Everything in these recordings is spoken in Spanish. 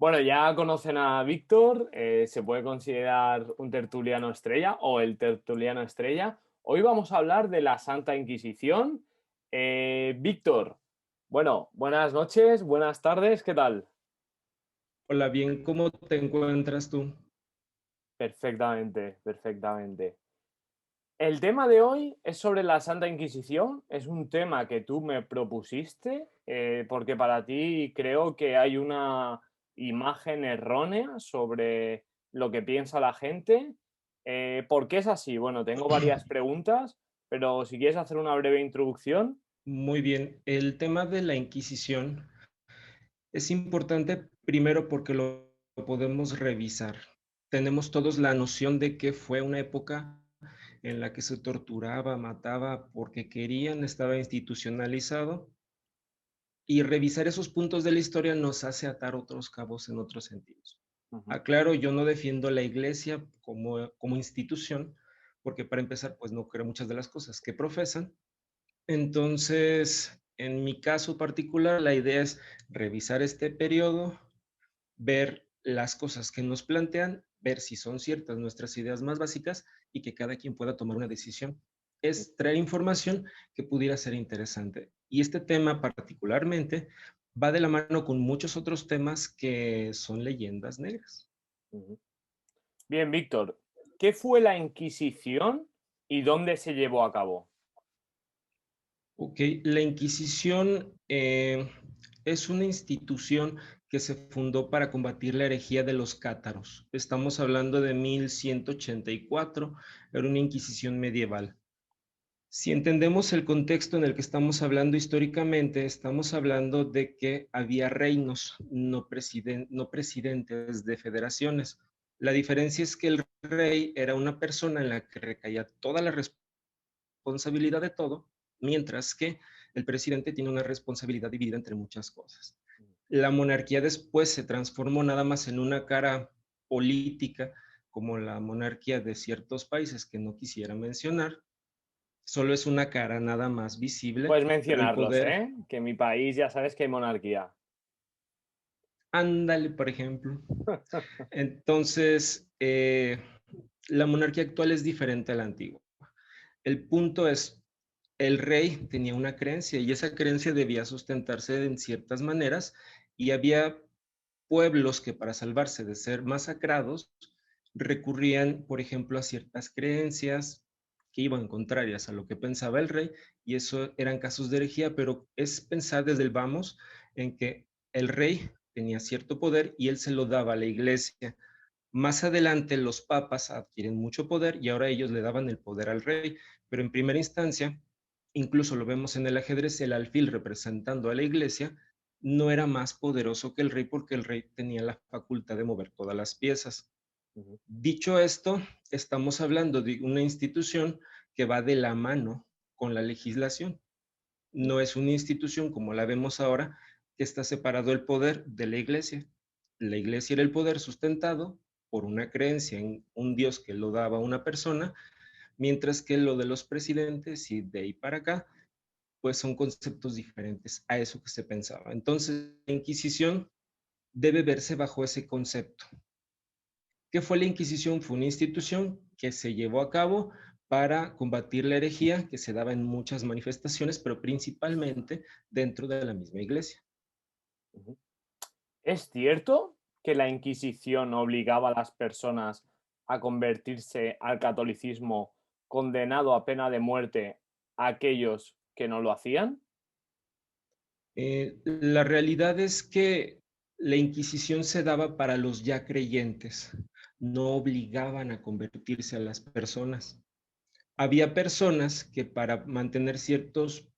Bueno, ya conocen a Víctor, se puede considerar un tertuliano estrella o el tertuliano estrella. Hoy vamos a hablar de la Santa Inquisición. Víctor, bueno, buenas noches, buenas tardes, ¿qué tal? Hola, bien, ¿cómo te encuentras tú? Perfectamente, perfectamente. El tema de hoy es sobre la Santa Inquisición. Es un tema que tú me propusiste, porque para ti creo que hay una imagen errónea sobre lo que piensa la gente. ¿Por qué es así? Bueno, tengo varias preguntas, pero si quieres hacer una breve introducción. Muy bien, el tema de la Inquisición es importante primero porque lo podemos revisar. Tenemos todos la noción de que fue una época en la que se torturaba, mataba porque querían, estaba institucionalizado, y revisar esos puntos de la historia nos hace atar otros cabos en otros sentidos. Ujú. Aclaro, yo no defiendo la iglesia como institución, porque para empezar, pues no creo muchas de las cosas que profesan. Entonces, en mi caso particular, la idea es revisar este periodo, ver las cosas que nos plantean, ver si son ciertas nuestras ideas más básicas y que cada quien pueda tomar una decisión. Es traer información que pudiera ser interesante. Y este tema particularmente va de la mano con muchos otros temas que son leyendas negras. Ujú. Bien, Víctor, ¿qué fue la Inquisición y dónde se llevó a cabo? Ok, la Inquisición es una institución que se fundó para combatir la herejía de los cátaros. Estamos hablando de 1184, era una Inquisición medieval. Si entendemos el contexto en el que estamos hablando históricamente, estamos hablando de que había reinos, no presidentes de federaciones. La diferencia es que el rey era una persona en la que recaía toda la responsabilidad de todo, mientras que el presidente tiene una responsabilidad dividida entre muchas cosas. La monarquía después se transformó nada más en una cara política, como la monarquía de ciertos países que no quisiera mencionar. Solo es una cara nada más visible, Puedes pero el mencionarlos, poder, ¿eh? Que en mi país ya sabes que hay monarquía. ándale, por ejemplo. Entonces, la monarquía actual es diferente a la antigua. El punto es, el rey tenía una creencia y esa creencia debía sustentarse en ciertas maneras y había pueblos que para salvarse de ser masacrados recurrían, por ejemplo, a ciertas creencias que iban contrarias a lo que pensaba el rey y eso eran casos de herejía, pero es pensar desde el vamos en que el rey tenía cierto poder y él se lo daba a la iglesia. Más adelante los papas adquieren mucho poder y ahora ellos le daban el poder al rey, pero en primera instancia, incluso lo vemos en el ajedrez, el alfil representando a la iglesia no era más poderoso que el rey porque el rey tenía la facultad de mover todas las piezas. Ujú. Dicho esto, estamos hablando de una institución que va de la mano con la legislación. No es una institución como la vemos ahora, que está separado el poder de la iglesia. La iglesia era el poder sustentado por una creencia en un Dios que lo daba a una persona, mientras que lo de los presidentes y de ahí para acá, pues son conceptos diferentes a eso que se pensaba. Entonces, la Inquisición debe verse bajo ese concepto. ¿Qué fue la Inquisición? Fue una institución que se llevó a cabo para combatir la herejía que se daba en muchas manifestaciones, pero principalmente dentro de la misma iglesia. Ujú. ¿Es cierto que la Inquisición obligaba a las personas a convertirse al catolicismo, condenado a pena de muerte a aquellos que no lo hacían? La realidad es que la Inquisición se daba para los ya creyentes, no obligaban a convertirse a las personas. Había personas que para mantener ciertos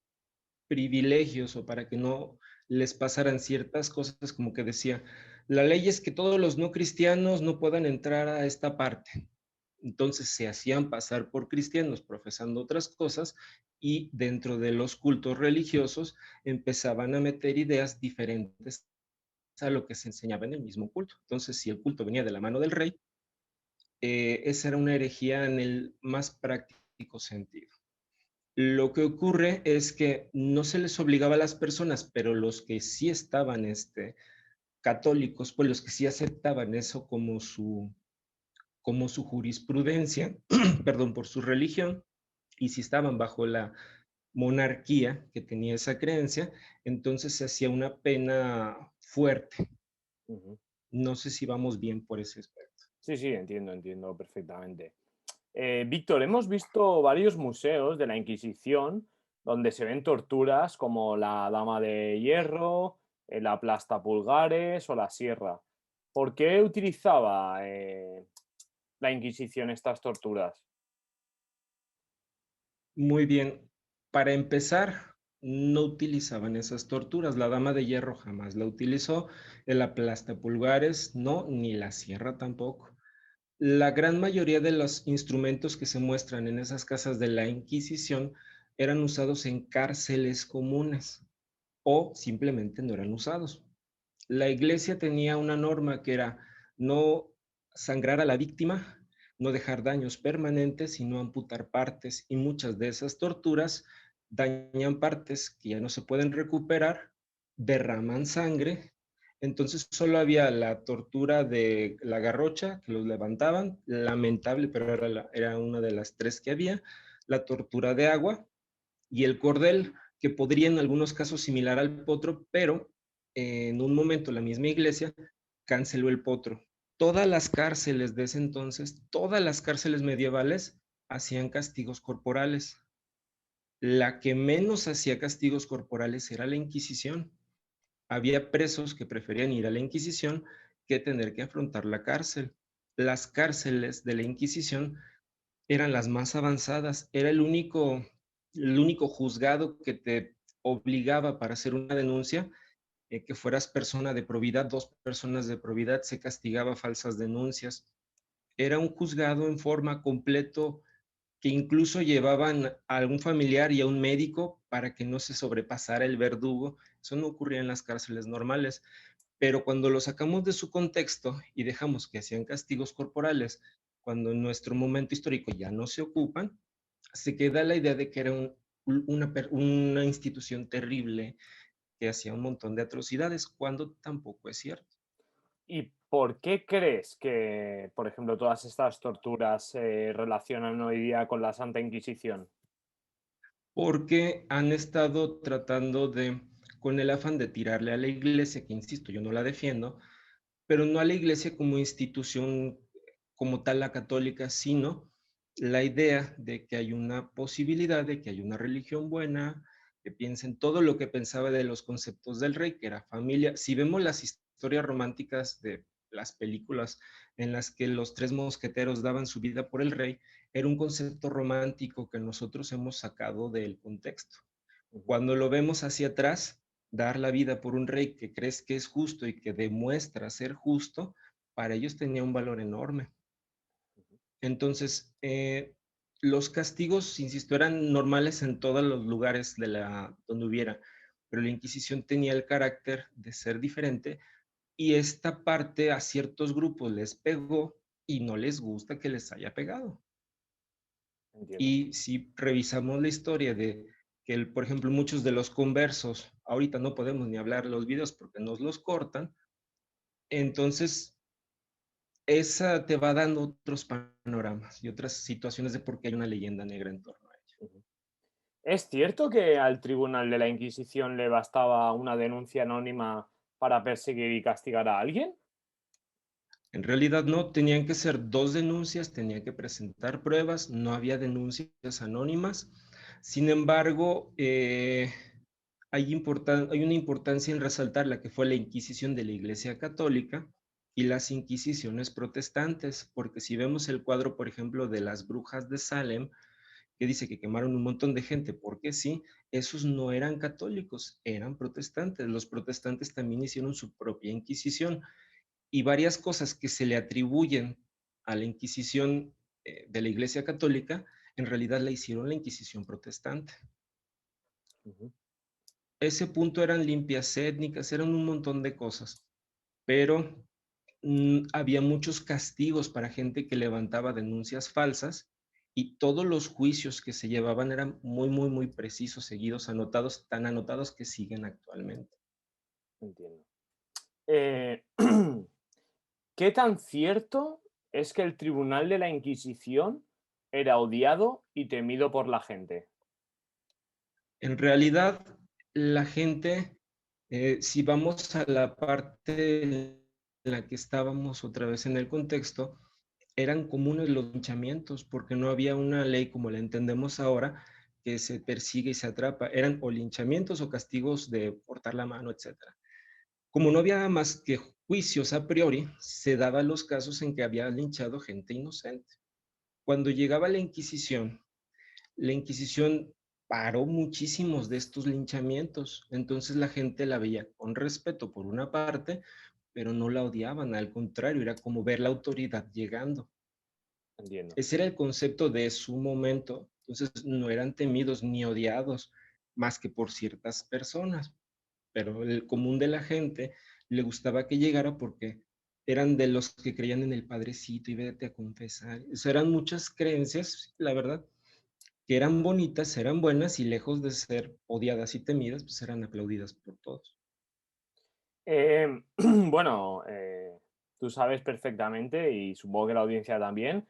privilegios o para que no les pasaran ciertas cosas, como que decía, la ley es que todos los no cristianos no puedan entrar a esta parte. Entonces se hacían pasar por cristianos profesando otras cosas y dentro de los cultos religiosos empezaban a meter ideas diferentes a lo que se enseñaba en el mismo culto. Entonces, si el culto venía de la mano del rey, esa era una herejía en el más práctico sentido. Lo que ocurre es que no se les obligaba a las personas, pero los que sí estaban católicos, pues los que sí aceptaban eso como su jurisprudencia, perdón, por su religión, y si estaban bajo la monarquía que tenía esa creencia, entonces se hacía una pena fuerte. Ujú. No sé si vamos bien por ese aspecto. Sí, sí, entiendo, entiendo perfectamente. Víctor, hemos visto varios museos de la Inquisición donde se ven torturas como la Dama de Hierro, el aplastapulgares o la sierra. ¿Por qué utilizaba la Inquisición estas torturas? Muy bien. Para empezar, no utilizaban esas torturas. La dama de hierro jamás la utilizó. El aplastapulgares no, ni la sierra tampoco. La gran mayoría de los instrumentos que se muestran en esas casas de la Inquisición eran usados en cárceles comunes o simplemente no eran usados. La iglesia tenía una norma que era no sangrar a la víctima, no dejar daños permanentes, sino amputar partes. Y muchas de esas torturas dañan partes que ya no se pueden recuperar, derraman sangre. Entonces solo había la tortura de la garrocha, que los levantaban, lamentable, pero era una de las tres que había, la tortura de agua y el cordel, que podría en algunos casos similar al potro, pero en un momento la misma iglesia canceló el potro. Todas las cárceles de ese entonces, todas las cárceles medievales hacían castigos corporales. La que menos hacía castigos corporales era la Inquisición. Había presos que preferían ir a la Inquisición que tener que afrontar la cárcel. Las cárceles de la Inquisición eran las más avanzadas, era el único juzgado que te obligaba para hacer una denuncia, que fueras persona de probidad, dos personas de probidad, se castigaba falsas denuncias. Era un juzgado en forma completo que incluso llevaban a algún familiar y a un médico para que no se sobrepasara el verdugo. Eso no ocurría en las cárceles normales. Pero cuando lo sacamos de su contexto y dejamos que hacían castigos corporales, cuando en nuestro momento histórico ya no se ocupan, se queda la idea de que era una institución terrible que hacía un montón de atrocidades, cuando tampoco es cierto. ¿Y por qué crees que, por ejemplo, todas estas torturas se relacionan hoy día con la Santa Inquisición? Porque han estado tratando de, con el afán de tirarle a la iglesia, que insisto, yo no la defiendo, pero no a la iglesia como institución como tal la católica, sino la idea de que hay una posibilidad de que hay una religión buena, que piensen todo lo que pensaba de los conceptos del rey, que era familia. Si vemos las historias románticas de las películas en las que los tres mosqueteros daban su vida por el rey, era un concepto romántico que nosotros hemos sacado del contexto. Ujú, Cuando lo vemos hacia atrás, dar la vida por un rey que crees que es justo y que demuestra ser justo, para ellos tenía un valor enorme. ujú. Entonces, los castigos, insisto, eran normales en todos los lugares donde hubiera, pero la Inquisición tenía el carácter de ser diferente y esta parte a ciertos grupos les pegó y no les gusta que les haya pegado. Entiendo. Y si revisamos la historia de que, por ejemplo, muchos de los conversos, ahorita no podemos ni hablar los videos porque nos los cortan, entonces esa te va dando otros panoramas y otras situaciones de por qué hay una leyenda negra en torno a ella. Ujú. ¿Es cierto que al tribunal de la Inquisición le bastaba una denuncia anónima para perseguir y castigar a alguien? En realidad no, tenían que ser dos denuncias, tenían que presentar pruebas, no había denuncias anónimas. Sin embargo, hay una importancia en resaltar la que fue la Inquisición de la Iglesia Católica y las Inquisiciones protestantes, porque si vemos el cuadro, por ejemplo, de las brujas de Salem, que dice que quemaron un montón de gente, porque sí, esos no eran católicos, eran protestantes. Los protestantes también hicieron su propia Inquisición y varias cosas que se le atribuyen a la Inquisición de la Iglesia Católica, en realidad la hicieron la Inquisición protestante. Ujú. Ese punto eran limpias étnicas, eran un montón de cosas, pero había muchos castigos para gente que levantaba denuncias falsas y todos los juicios que se llevaban eran muy, muy, muy precisos, seguidos, anotados, tan anotados que siguen actualmente. Entiendo. Eh, ¿Qué tan cierto es que el Tribunal de la Inquisición era odiado y temido por la gente? En realidad, la gente, si vamos a la parte en la que estábamos otra vez en el contexto, eran comunes los linchamientos, porque no había una ley como la entendemos ahora, que se persigue y se atrapa. Eran o linchamientos o castigos de cortar la mano, etcétera. Como no había más que juicios a priori, se daban los casos en que había linchado gente inocente. Cuando llegaba la Inquisición paró muchísimos de estos linchamientos, entonces la gente la veía con respeto por una parte, pero no la odiaban, al contrario, era como ver la autoridad llegando. Entiendo. Ese era el concepto de su momento, entonces no eran temidos ni odiados más que por ciertas personas, pero el común de la gente le gustaba que llegara porque eran de los que creían en el Padrecito y vete a confesar. O sea, eran muchas creencias, la verdad, que eran bonitas, eran buenas y lejos de ser odiadas y temidas, pues eran aplaudidas por todos. Bueno, tú sabes perfectamente, y supongo que la audiencia también,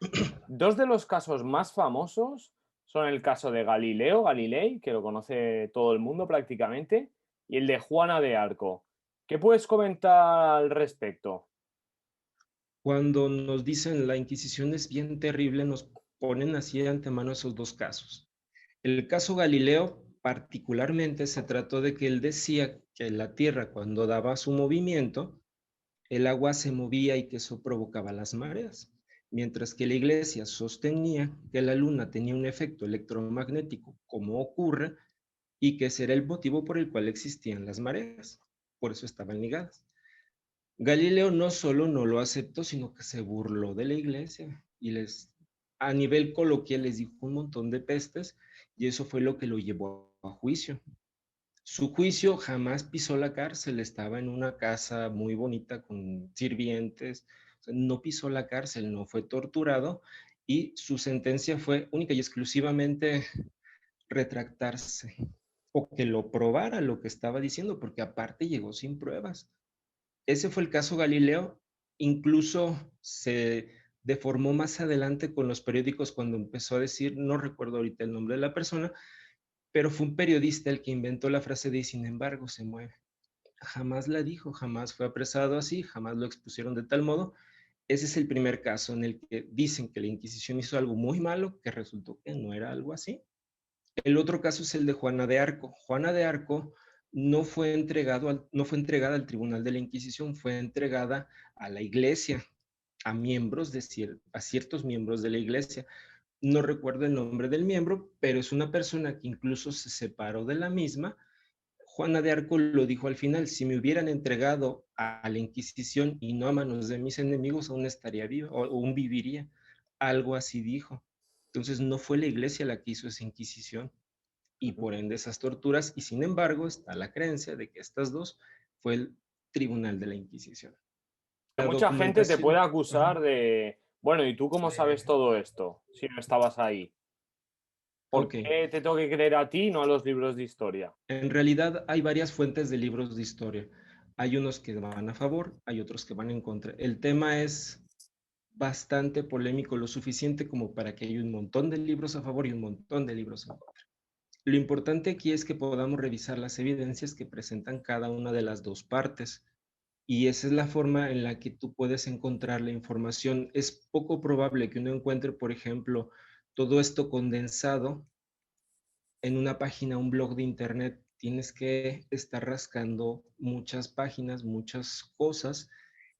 dos de los casos más famosos son el caso de Galileo Galilei, que lo conoce todo el mundo prácticamente, y el de Juana de Arco. ¿Qué puedes comentar al respecto? Cuando nos dicen la Inquisición es bien terrible, nos ponen así de antemano esos dos casos. El caso Galileo particularmente se trató de que él decía que la Tierra cuando daba su movimiento, el agua se movía y que eso provocaba las mareas, mientras que la Iglesia sostenía que la Luna tenía un efecto electromagnético, como ocurre, y que ese era el motivo por el cual existían las mareas. Por eso estaban ligadas. Galileo no solo no lo aceptó, sino que se burló de la iglesia y a nivel coloquial les dijo un montón de pestes y eso fue lo que lo llevó a juicio. Su juicio jamás pisó la cárcel, estaba en una casa muy bonita con sirvientes, o sea, no pisó la cárcel, no fue torturado y su sentencia fue única y exclusivamente retractarse o que lo probara lo que estaba diciendo, porque aparte llegó sin pruebas. Ese fue el caso Galileo, incluso se deformó más adelante con los periódicos cuando empezó a decir, no recuerdo ahorita el nombre de la persona, pero fue un periodista el que inventó la frase de sin embargo se mueve. Jamás la dijo, jamás fue apresado así, jamás lo expusieron de tal modo. Ese es el primer caso en el que dicen que la Inquisición hizo algo muy malo, que resultó que no era algo así. El otro caso es el de Juana de Arco. Juana de Arco no fue entregada al Tribunal de la Inquisición, fue entregada a la Iglesia, a a ciertos miembros de la Iglesia. No recuerdo el nombre del miembro, pero es una persona que incluso se separó de la misma. Juana de Arco lo dijo al final, si me hubieran entregado a la Inquisición y no a manos de mis enemigos, aún estaría viva o aún viviría. Algo así dijo. Entonces no fue la iglesia la que hizo esa Inquisición y Ujú. por ende esas torturas, y sin embargo está la creencia de que estas dos fue el tribunal de la Inquisición. La Mucha gente te puede documentación, acusar de, bueno, ¿y tú cómo sabes todo esto si no estabas ahí? ¿Por ok, qué te tengo que creer a ti y no a los libros de historia? en realidad hay varias fuentes de libros de historia. Hay unos que van a favor, hay otros que van en contra. El tema es bastante polémico, lo suficiente como para que haya un montón de libros a favor y un montón de libros en contra. Lo importante aquí es que podamos revisar las evidencias que presentan cada una de las dos partes. Y esa es la forma en la que tú puedes encontrar la información. Es poco probable que uno encuentre, por ejemplo, todo esto condensado en una página, un blog de internet. Tienes que estar rascando muchas páginas, muchas cosas.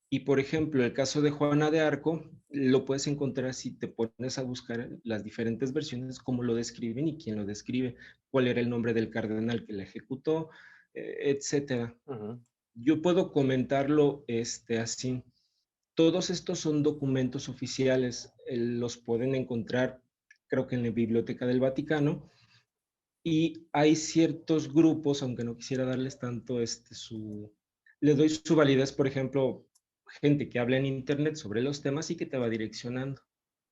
Y por ejemplo, el caso de Juana de Arco lo puedes encontrar si te pones a buscar las diferentes versiones, cómo lo describen y quién lo describe, cuál era el nombre del cardenal que la ejecutó, etcétera. Ujú. Yo puedo comentarlo así. Todos estos son documentos oficiales, los pueden encontrar, creo que en la Biblioteca del Vaticano, y hay ciertos grupos, aunque no quisiera darles tanto le doy su validez, por ejemplo, gente que habla en internet sobre los temas y que te va direccionando,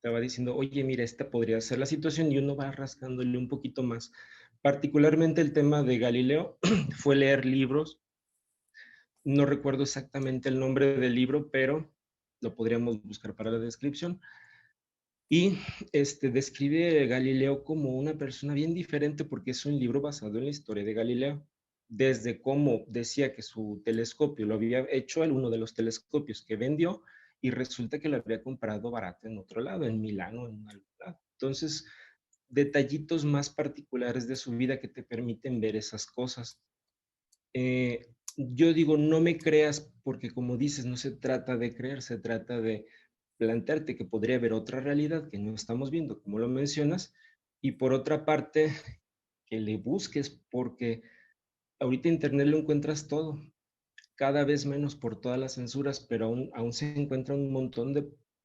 te va diciendo, oye, mira, esta podría ser la situación y uno va rascándole un poquito más. Particularmente el tema de Galileo fue leer libros, No recuerdo exactamente el nombre del libro, pero lo podríamos buscar para la descripción. Y describe a Galileo como una persona bien diferente porque es un libro basado en la historia de Galileo. Desde cómo decía que su telescopio lo había hecho él, uno de los telescopios que vendió, y resulta que lo había comprado barato en otro lado, en Milano, en algún lado. Entonces, detallitos más particulares de su vida que te permiten ver esas cosas. Yo digo, no me creas porque como dices, no se trata de creer, se trata de plantearte que podría haber otra realidad que no estamos viendo, como lo mencionas, y por otra parte, que le busques porque ahorita en Internet lo encuentras todo, cada vez menos por todas las censuras, pero aún se encuentra un montón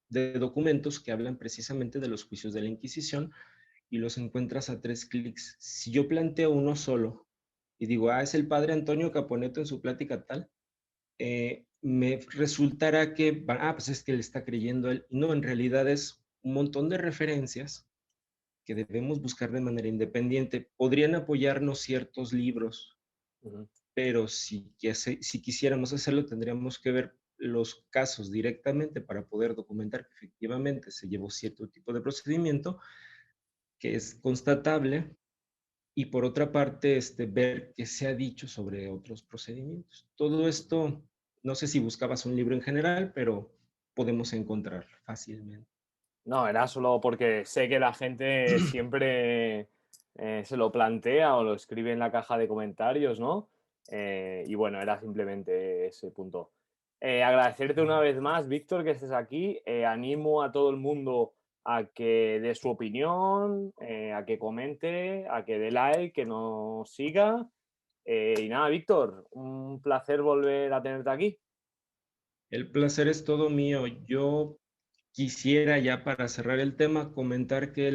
de documentos que hablan precisamente de los juicios de la Inquisición y los encuentras a 3 clics. Si yo planteo uno solo y digo, es el padre Antonio Caponeto en su plática tal, me resultará que, pues es que le está creyendo él. No, en realidad es un montón de referencias que debemos buscar de manera independiente. Podrían apoyarnos ciertos libros, Ujú. pero si quisiéramos hacerlo, tendríamos que ver los casos directamente para poder documentar que efectivamente se llevó cierto tipo de procedimiento que es constatable y por otra parte, ver qué se ha dicho sobre otros procedimientos. Todo esto, no sé si buscabas un libro en general, pero podemos encontrar fácilmente. No, era solo porque sé que la gente siempre se lo plantea o lo escribe en la caja de comentarios, ¿no? Y bueno, era simplemente ese punto. Agradecerte una vez más, Víctor, que estés aquí. Animo a todo el mundo a que dé su opinión, a que comente, a que dé like, que nos siga. Y nada, Víctor, un placer volver a tenerte aquí. El placer es todo mío. Yo quisiera ya para cerrar el tema comentar que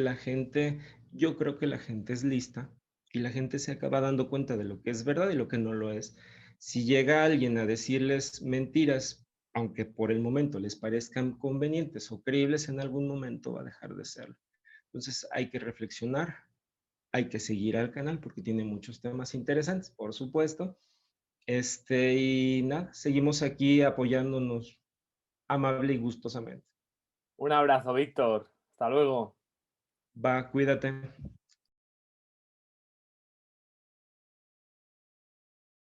yo creo que la gente es lista y la gente se acaba dando cuenta de lo que es verdad y lo que no lo es. Si llega alguien a decirles mentiras, aunque por el momento les parezcan convenientes o creíbles, en algún momento va a dejar de serlo. Entonces hay que reflexionar, hay que seguir al canal porque tiene muchos temas interesantes, por supuesto. Y nada, seguimos aquí apoyándonos amable y gustosamente. Un abrazo, Víctor. Hasta luego. Va, cuídate.